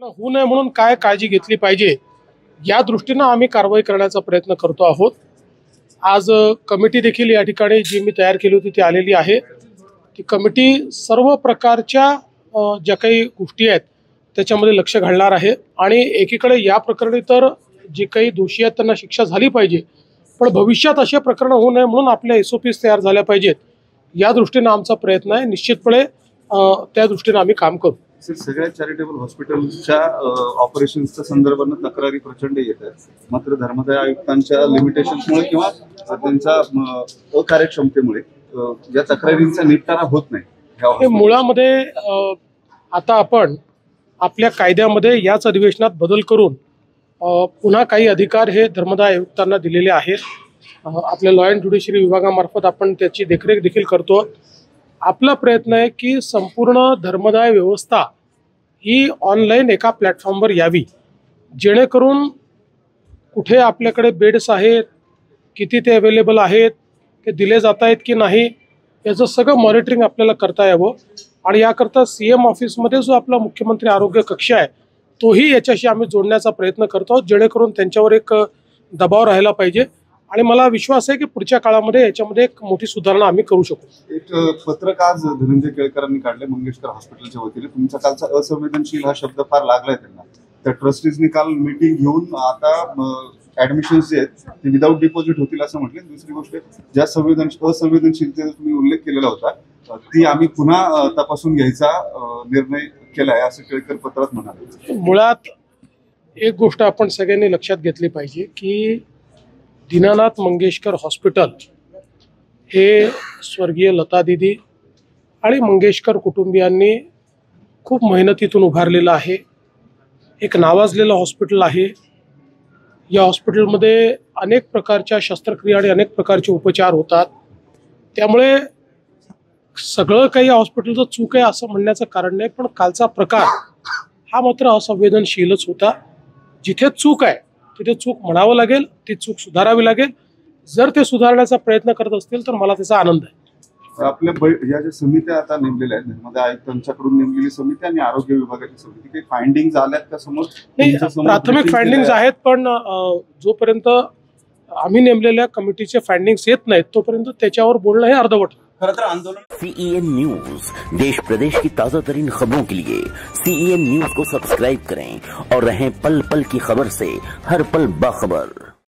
होऊ नये म्हणून काय काळजी घेतली पाहिजे या दृष्टीने आम्ही कारवाई करण्याचा प्रयत्न करतो आहोत। आज कमिटी देखील या ठिकाणी जी मी तयार केली होती ती आलेली आहे। ती कमिटी सर्व प्रकारच्या ज्या काही गोष्टी आहेत त्याच्यामध्ये लक्ष घालणार आहे आणि एकीकडे या प्रकरणी तर जे काही दोषी आहेत त्यांना शिक्षा झाली पाहिजे, पण भविष्यात असे प्रकरण होऊ नये म्हणून आपल्या SOPs तयार झाल्या पाहिजेत या दृष्टीने आमचा प्रयत्न आहे। निश्चितपणे त्या दृष्टीने आम्ही काम करू। सगळ्या चॅरिटेबल हॉस्पिटलच्या ऑपरेशन्सच्या संदर्भाने तक्रारी प्रचंड येत आहेत, मात्र धर्मदाय आयुक्तांच्या लिमिटेशन्समुळे किंवा त्यांच्या अकार्यक्षमतेमुळे या तक्रारींचा निपटारा होत नाही। मुळामध्ये आता आपण आपल्या कायद्यामध्ये याच अधिवेशनात बदल करून पुन्हा काही अधिकार हे धर्मदाय आयुक्तांना दिलेले आहेत। आपल्या लॉ अँड ज्युडिशरी विभागामार्फत आपण त्याची देखरेख देखील करतो। आपला प्रयत्न आहे की संपूर्ण धर्मदाय व्यवस्था ही ऑनलाईन एका प्लॅटफॉर्मवर यावी, जेणेकरून कुठे आपल्याकडे बेड्स आहेत, किती ते अवेलेबल आहेत, ते दिले जात आहेत की नाही, याचं सगळं मॉनिटरिंग आपल्याला करता यावं। आणि याकरता CM ऑफिसमध्ये जो आपला मुख्यमंत्री आरोग्य कक्ष आहे तोही याच्याशी आम्ही जोडण्याचा प्रयत्न करतो आहोत, जेणेकरून त्यांच्यावर एक दबाव राहायला पाहिजे आणि मला विश्वास आहे की पुढच्या काळामध्ये याच्यामध्ये एक मोठी सुधारणा आम्ही करू शकू। एक पत्रक आज धनंजय केळकरांनी काढले मंगेशकर हॉस्पिटलच्या वतीने। तुमचा कालचा असंवेदनशील हा शब्द फार लागलाय त्यांना। त्या ट्रस्टीजनी काल मीटिंग घेऊन आता ऍडमिशन्स जे आहेत ते विदाऊट डिपॉझिट होतील असं म्हटले। दुसरी गोष्ट, ज्या असंवेदनशीलतेचा तुम्ही उल्लेख केलेला होता ती आम्ही पुन्हा तपासून घ्यायचा निर्णय केलाय असं केळकर पत्रात म्हणाले। मुळात एक गोष्ट आपण सगळ्यांनी लक्षात घेतली पाहिजे की दीनानाथ मंगेशकर हॉस्पिटल हे स्वर्गीय लता दीदी आणि मंगेशकर कुटुंबियांनी खूप मेहनतीतून उभारलेलं आहे। एक नावाजलेलं हॉस्पिटल आहे। या हॉस्पिटलमध्ये अनेक प्रकारच्या शस्त्रक्रिया आणि अनेक प्रकारचे उपचार होतात। त्यामुळे सगळं काही हॉस्पिटलचं चूक आहे असं म्हणण्याचं कारण नाही, पण कालचा प्रकार हा मात्र असंवेदनशीलच होता। जिथे चूक आहे तिथे चूक म्हणावं लागेल, ती चूक सुधारावी लागेल। जर ते सुधारण्याचा प्रयत्न करत असतील तर मला त्याचा आनंद आहे। आपल्या या ज्या समित्या आता नेमलेल्या आहेत, धर्मदाय आयुक्तांच्याकडून नेमलेली समिती आणि आरोग्य विभागाची समिती, काही फाइंडिंग्स आल्यात का समोर? प्राथमिक फाइंडिंग्स आहेत, पण जोपर्यंत आम्ही नेमलेल्या कमिटीचे फाइंडिंग्स येत नाहीत तोपर्यंत त्याच्यावर बोलणं हे अर्धवट। CEN न्यूज, देश प्रदेश की ताजा तरीन खबरों के लिए CEN न्यूज को सब्सक्राइब करें और रहें पल पल की खबर से हर पल बाखबर।